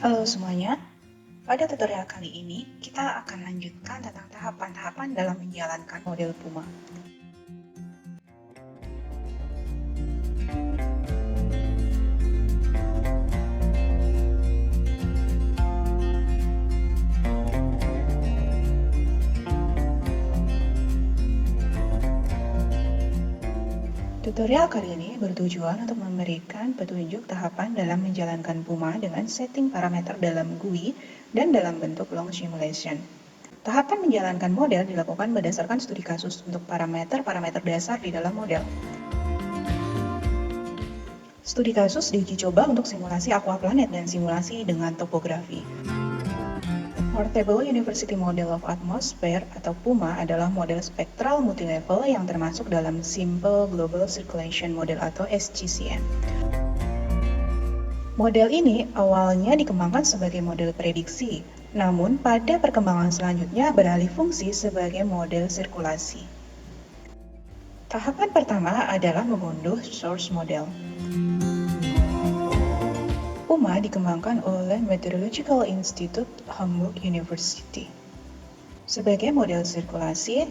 Halo semuanya, pada tutorial kali ini kita akan lanjutkan tentang tahapan-tahapan dalam menjalankan model Puma. Tutorial kali ini bertujuan untuk memberikan petunjuk tahapan dalam menjalankan Puma dengan setting parameter dalam GUI dan dalam bentuk long simulation. Tahapan menjalankan model dilakukan berdasarkan studi kasus untuk parameter-parameter dasar di dalam model. Studi kasus diuji coba untuk simulasi aquaplanet dan simulasi dengan topografi. Portable University Model of Atmosphere atau PUMA adalah model spektral multilevel yang termasuk dalam Simple Global Circulation Model atau SGCM. Model ini awalnya dikembangkan sebagai model prediksi, namun pada perkembangan selanjutnya beralih fungsi sebagai model sirkulasi. Tahapan pertama adalah mengunduh source model. PUMA dikembangkan oleh Meteorological Institute Hamburg University. Sebagai model sirkulasi,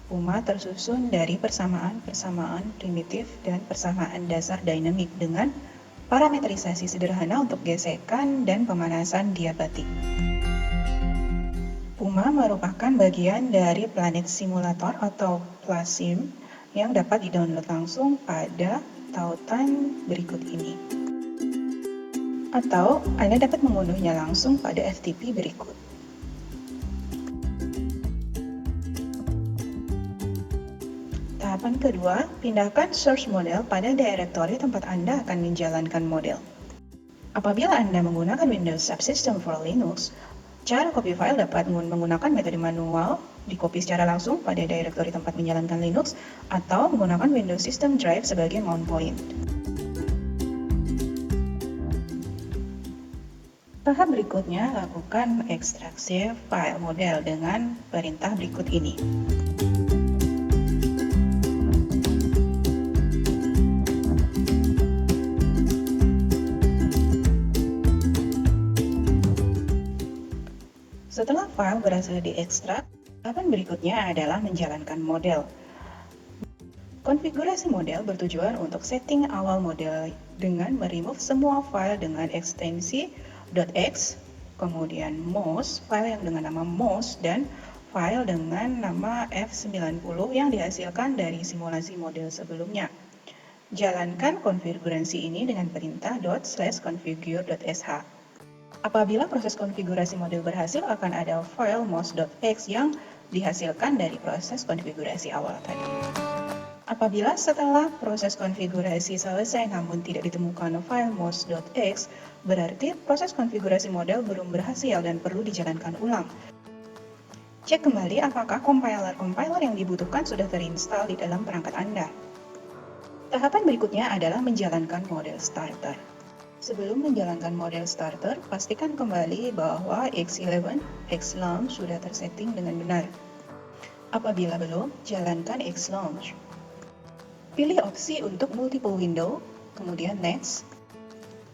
PUMA tersusun dari persamaan-persamaan primitif dan persamaan dasar dinamik dengan parametrisasi sederhana untuk gesekan dan pemanasan diabatik. PUMA merupakan bagian dari Planet Simulator atau PLASIM yang dapat di-download langsung pada tautan berikut ini. Atau Anda dapat mengunduhnya langsung pada FTP berikut. Tahapan kedua, pindahkan source model pada directory tempat Anda akan menjalankan model. Apabila Anda menggunakan Windows Subsystem for Linux, cara copy file dapat menggunakan metode manual, di-copy secara langsung pada directory tempat menjalankan Linux, atau menggunakan Windows System Drive sebagai mount point. Tahap berikutnya, lakukan ekstraksi file model dengan perintah berikut ini. Setelah file berhasil diekstrak, tahapan berikutnya adalah menjalankan model. Konfigurasi model bertujuan untuk setting awal model dengan meremove semua file dengan ekstensi .x, kemudian MOS, file yang dengan nama MOS, dan file dengan nama F90 yang dihasilkan dari simulasi model sebelumnya. Jalankan konfigurasi ini dengan perintah ./configure.sh. Apabila proses konfigurasi model berhasil, akan ada file mos.x yang dihasilkan dari proses konfigurasi awal tadi. Apabila setelah proses konfigurasi selesai namun tidak ditemukan file mos.x, berarti proses konfigurasi model belum berhasil dan perlu dijalankan ulang. Cek kembali apakah compiler yang dibutuhkan sudah terinstall di dalam perangkat Anda. Tahapan berikutnya adalah menjalankan model starter. Sebelum menjalankan model starter, pastikan kembali bahwa X11, Xlaunch sudah tersetting dengan benar. Apabila belum, jalankan Xlaunch. Pilih opsi untuk multiple window, kemudian Next,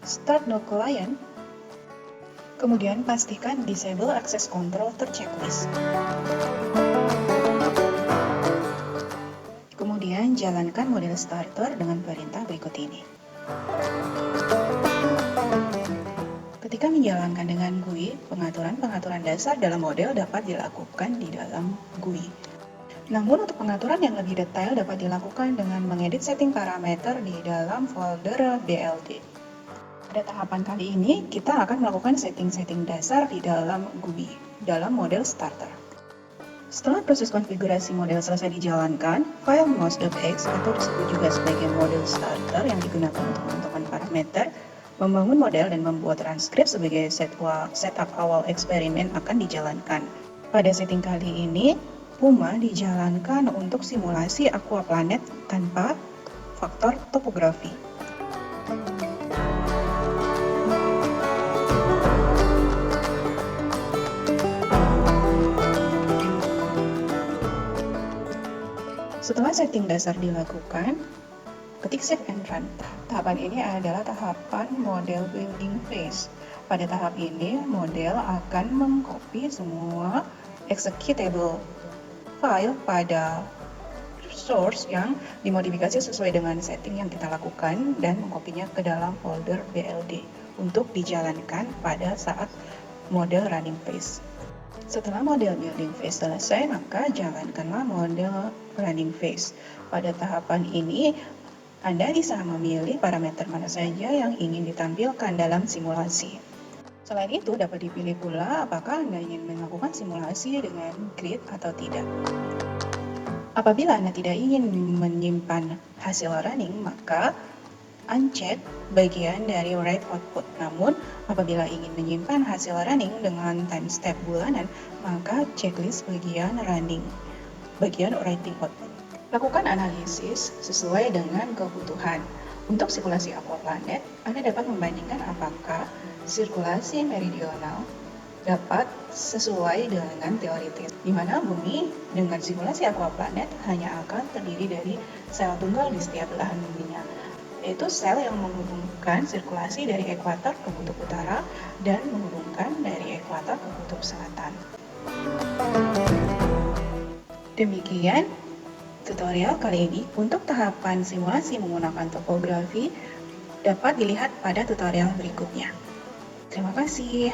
Start No Client, kemudian pastikan Disable Access Control terchecklist. Kemudian jalankan model starter dengan perintah berikut ini. Ketika menjalankan dengan GUI, pengaturan-pengaturan dasar dalam model dapat dilakukan di dalam GUI. Namun untuk pengaturan yang lebih detail dapat dilakukan dengan mengedit setting parameter di dalam folder BLD. Pada tahapan kali ini, kita akan melakukan setting-setting dasar di dalam GUI, dalam model starter. Setelah proses konfigurasi model selesai dijalankan, file mos.x atau disebut juga sebagai model starter yang digunakan untuk menentukan parameter, membangun model dan membuat transkrip sebagai setup awal eksperimen akan dijalankan. Pada setting kali ini, PUMA dijalankan untuk simulasi aquaplanet tanpa faktor topografi. Setelah setting dasar dilakukan, ketik save and run. Tahapan ini adalah tahapan model building phase. Pada tahap ini, model akan mengcopy semua executable file pada source yang dimodifikasi sesuai dengan setting yang kita lakukan dan mengkopinya ke dalam folder BLD untuk dijalankan pada saat model running phase. Setelah model building phase selesai, maka jalankanlah model running phase. Pada tahapan ini, Anda bisa memilih parameter mana saja yang ingin ditampilkan dalam simulasi. Selain itu, dapat dipilih pula apakah Anda ingin melakukan simulasi dengan grid atau tidak. Apabila Anda tidak ingin menyimpan hasil running, maka uncheck bagian dari write output. Namun, apabila ingin menyimpan hasil running dengan time step bulanan, maka checklist bagian writing output. Lakukan analisis sesuai dengan kebutuhan. Untuk simulasi aquaplanet, Anda dapat membandingkan apakah sirkulasi meridional dapat sesuai dengan teoritis, di mana bumi dengan simulasi aquaplanet hanya akan terdiri dari sel tunggal di setiap belahan buminya, yaitu sel yang menghubungkan sirkulasi dari ekuator ke kutub utara dan menghubungkan dari ekuator ke kutub selatan. Demikian tutorial kali ini. Untuk tahapan simulasi menggunakan topografi dapat dilihat pada tutorial berikutnya. Terima kasih.